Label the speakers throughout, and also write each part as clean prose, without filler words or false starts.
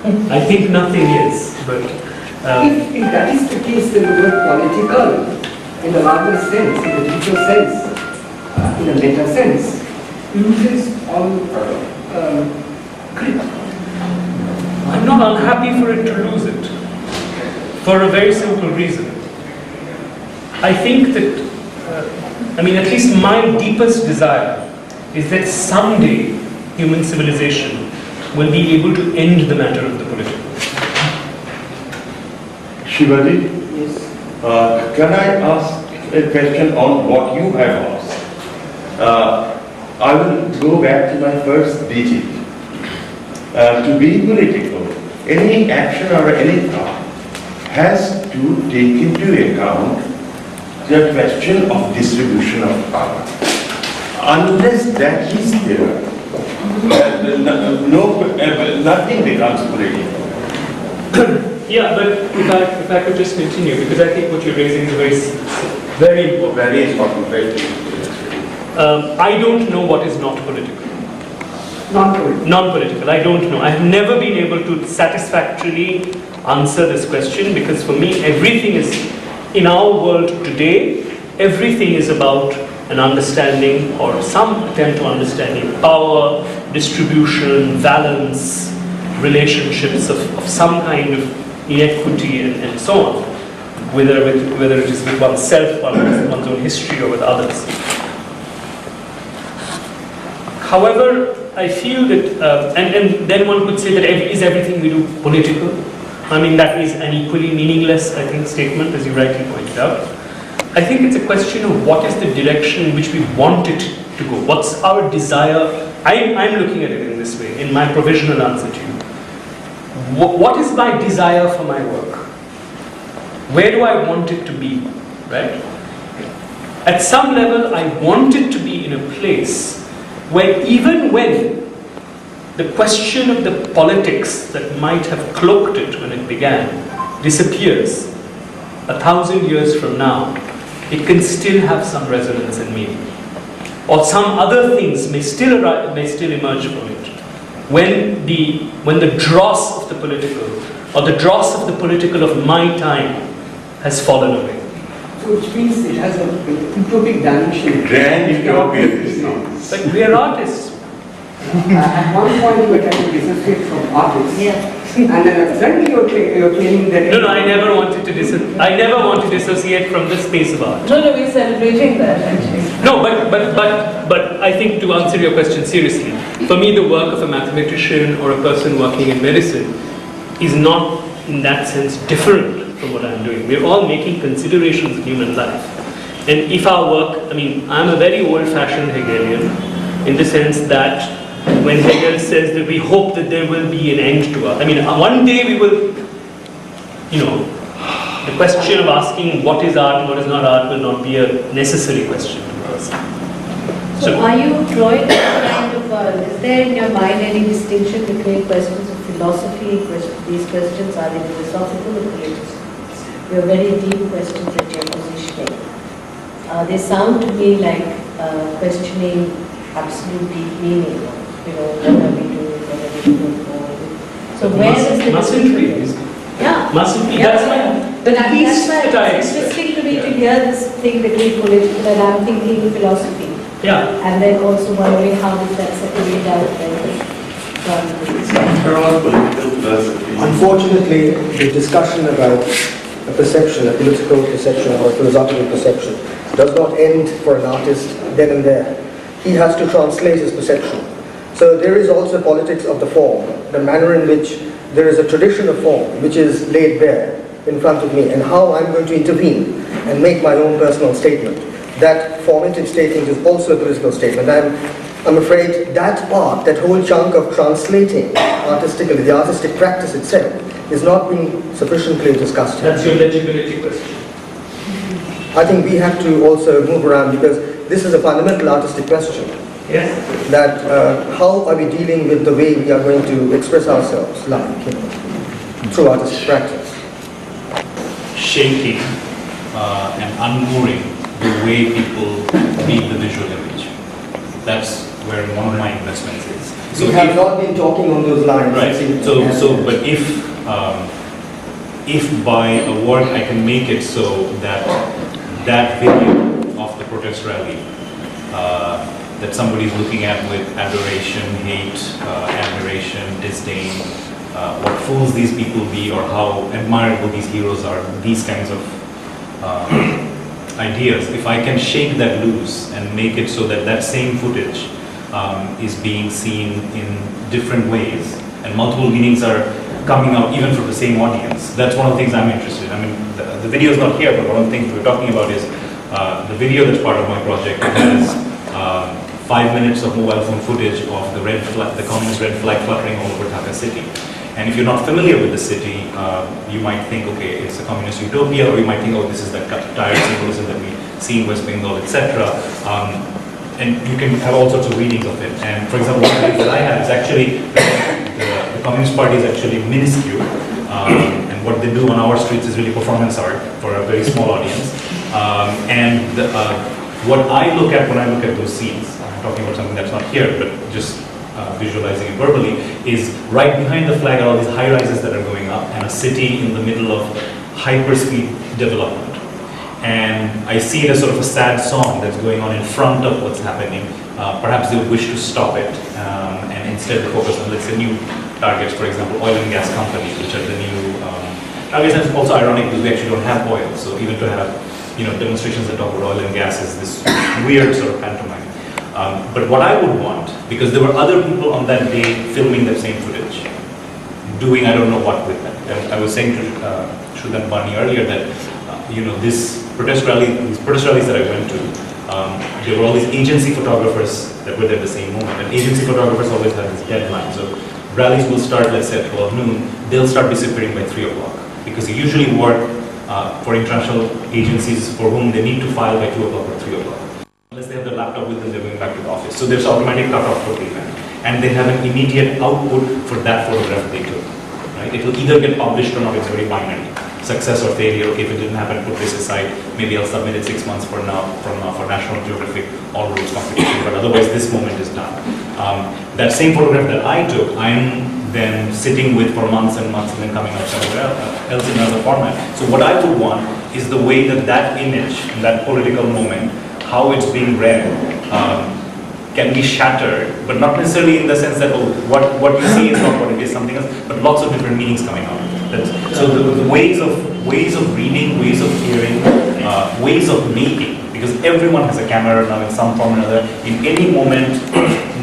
Speaker 1: I think nothing is, but...
Speaker 2: If that is the case, then the word political, in the larger sense, in the deeper sense, in a meta sense, loses all grip.
Speaker 1: I'm not unhappy for it to lose it, for a very simple reason. I think that, at least my deepest desire is that someday human civilization will be able to end the matter of the political.
Speaker 3: Shivaji?
Speaker 2: Yes.
Speaker 3: Can I ask a question on what you have asked? I will go back to my first digit. To be political, any action or any thought has to take into account the question of distribution of power. Unless that is there, nothing becomes political.
Speaker 1: Yeah, but if I could just continue, because I think what you're raising is very important.
Speaker 3: Very important, very
Speaker 1: I don't know what is not political.
Speaker 2: Non-political.
Speaker 1: Non-political, I don't know. I have never been able to satisfactorily answer this question, because for me, everything is, in our world today, everything is about an understanding or some attempt to understanding power, distribution, balance, relationships of some kind of inequity and so on, whether it is with oneself, one's own history, or with others. However, I feel that, and then one could say that is everything we do political? That is an equally meaningless, I think, statement, as you rightly pointed out. I think it's a question of what is the direction in which we want it to go. What's our desire? I'm looking at it in this way, in my provisional answer to you. What is my desire for my work? Where do I want it to be, right? At some level, I want it to be in a place where even when the question of the politics that might have cloaked it when it began disappears 1,000 years from now, it can still have some resonance and meaning. Or some other things may still emerge from it. When the dross of the political, or the dross of the political of my time has fallen away.
Speaker 2: So which means it has an utopic dimension.
Speaker 3: Grand utopian.
Speaker 1: But we are artists.
Speaker 2: At one point you were trying to dissociate from artists.
Speaker 4: Yeah.
Speaker 2: And then suddenly you're claiming that...
Speaker 1: No, I never wanted to dissociate from the space of art.
Speaker 4: No, we're celebrating that actually.
Speaker 1: No, but I think, to answer your question seriously, for me the work of a mathematician or a person working in medicine is not in that sense different from what I'm doing. We're all making considerations of human life. And if our work, I'm a very old-fashioned Hegelian in the sense that when Hegel says that we hope that there will be an end to us. One day we will, the question of asking what is art and what is not art will not be a necessary question to ask.
Speaker 4: So are you drawing any kind of, is there in your mind any distinction between questions of philosophy, these questions, are they philosophical or political? They are very deep questions that you're positioning. They sound to me like questioning absolute deep meaning. What are we doing, what are we doing for? So where is the...
Speaker 1: Mustn't we?
Speaker 4: Yeah.
Speaker 1: Mustn't we?
Speaker 4: Yeah.
Speaker 1: That's my...
Speaker 4: But that's why
Speaker 1: that I
Speaker 4: it's
Speaker 1: expect.
Speaker 4: interesting to me to hear this thing between political and I'm thinking philosophy.
Speaker 1: Yeah.
Speaker 4: And then also wondering how does that separate out
Speaker 3: They're all political philosophy.
Speaker 5: Unfortunately, the discussion about a perception, a political perception or a philosophical perception, does not end for an artist then and there. He has to translate his perception. So there is also politics of the form, the manner in which there is a tradition of form which is laid bare in front of me, and how I'm going to intervene and make my own personal statement. That formative statement is also a political statement. I'm afraid that part, that whole chunk of translating artistically, the artistic practice itself, is not being sufficiently discussed.
Speaker 1: That's your legibility question.
Speaker 5: I think we have to also move around, because this is a fundamental artistic question.
Speaker 1: Yes.
Speaker 5: That how are we dealing with the way we are going to express ourselves, through artistic practice?
Speaker 6: Shaking and unmooring the way people read the visual image. That's where one of my investments is.
Speaker 5: We have not been talking on those lines.
Speaker 6: Right. But if by a work I can make it so that that video of the protest rally that somebody's looking at with adoration, hate, admiration, disdain, what fools these people be, or how admirable these heroes are, these kinds of ideas, if I can shake that loose and make it so that that same footage is being seen in different ways, and multiple meanings are coming out even from the same audience, that's one of the things I'm interested in. I mean, the video is not here, but one of the things we're talking about is the video that's part of my project. It has 5 minutes of mobile phone footage of the communist red flag fluttering all over Dhaka city. And if you're not familiar with the city, you might think, okay, it's a communist utopia, or you might think, oh, this is the tire symbolism that we see in West Bengal, etc. And you can have all sorts of readings of it. And for example, one of the things that I have is actually, the Communist Party is actually minuscule. And what they do on our streets is really performance art for a very small audience. What I look at when I look at those scenes, I'm talking about something that's not here, but just visualizing it verbally, is right behind the flag are all these high rises that are going up, and a city in the middle of hyper-speed development. And I see it as sort of a sad song that's going on in front of what's happening. Perhaps they would wish to stop it and instead focus on, let's say, new targets, for example, oil and gas companies, which are the new targets. And it's also ironic because we actually don't have oil, so even to have demonstrations that talk about oil and gas is this weird sort of pantomime. But what I would want, because there were other people on that day filming that same footage, doing I don't know what with them. And I was saying to Bani earlier that these protest rallies that I went to, there were all these agency photographers that were there at the same moment. And agency photographers always have this deadline. So rallies will start, let's say, at 12 noon. They'll start disappearing by 3 o'clock because they usually work for international agencies for whom they need to file by 2 o'clock or 3 o'clock. Unless they have their laptop with them, they're going back to the office. So there's automatic cutoff for the event. And they have an immediate output for that photograph they took. Right? It will either get published or not. It's very binary. Success or failure. Okay, if it didn't happen, put this aside. Maybe I'll submit it 6 months from now for National Geographic all rules competition. But otherwise, this moment is done. That same photograph that I took, I'm then sitting with for months and months and then coming out somewhere else in another format. So what I would want is the way that image, that political moment, how it's being read, can be shattered, but not necessarily in the sense that what you see is not what it is, something else, but lots of different meanings coming out. So the ways of reading, ways of hearing, ways of making, because everyone has a camera now in some form or another. In any moment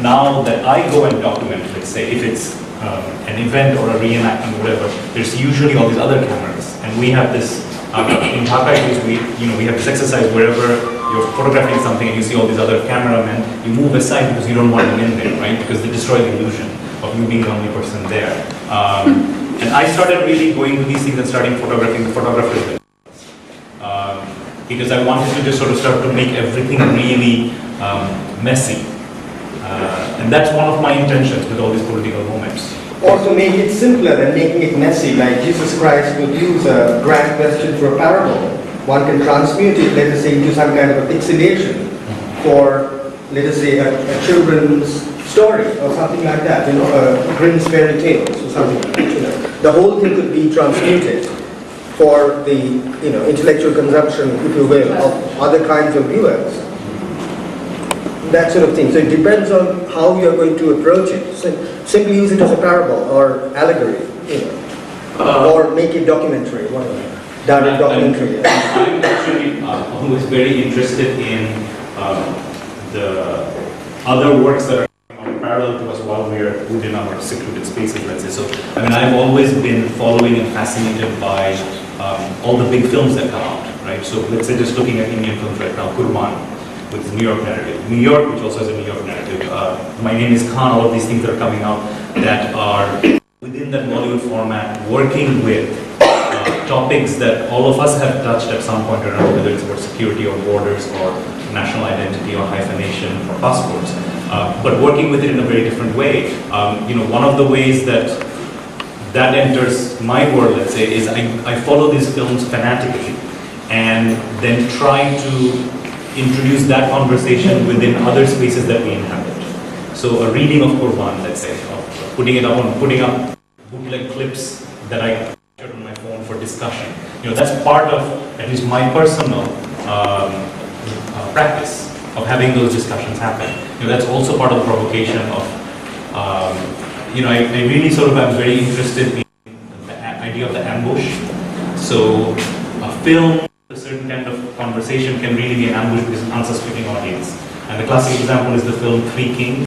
Speaker 6: now that I go and document, let's say, if it's an event or a reenactment or whatever, there's usually all these other cameras, and we have this. In Dhaka, we have this exercise wherever you're photographing something and you see all these other cameramen, you move aside because you don't want them in there, right? Because they destroy the illusion of you being the only person there. And I started really going to these things and starting photographing the photographers. Because I wanted to just sort of start to make everything really messy. And that's one of my intentions with all these political moments.
Speaker 5: Or to make it simpler than making it messy, like Jesus Christ would use a grand question for a parable. One can transmute it, let us say, into some kind of a pixelation for, let us say, a children's story or something like that, Grimm's fairy tales or something. The whole thing could be transmuted for the, intellectual consumption, if you will, of other kinds of viewers. That sort of thing. So it depends on how you're going to approach it. So simply use it as a parable or allegory, or make it documentary, whatever. Direct documentary.
Speaker 6: I'm actually always very interested in the other works that are parallel to us while we're within our secluded spaces, let's say. So, I've always been following and fascinated by all the big films that come out, right? So let's say just looking at Indian films right now, Kurban, with New York narrative. New York, which also has a New York narrative. My Name is Khan, all of these things that are coming out that are within that Bollywood format, working with topics that all of us have touched at some point or another, whether it's about security or borders or national identity or hyphenation or passports, but working with it in a very different way. One of the ways that enters my world, let's say, is I follow these films fanatically and then try to introduce that conversation within other spaces that we inhabit. So a reading of Quran, let's say, of putting up bootleg clips that I captured on my phone for discussion. That's part of at least my personal practice of having those discussions happen. That's also part of the provocation of, I really sort of am very interested in the idea of the ambush. So a film, a certain kind of conversation can really be an ambush because it's an unsuspecting audience. And the classic example is the film Three Kings.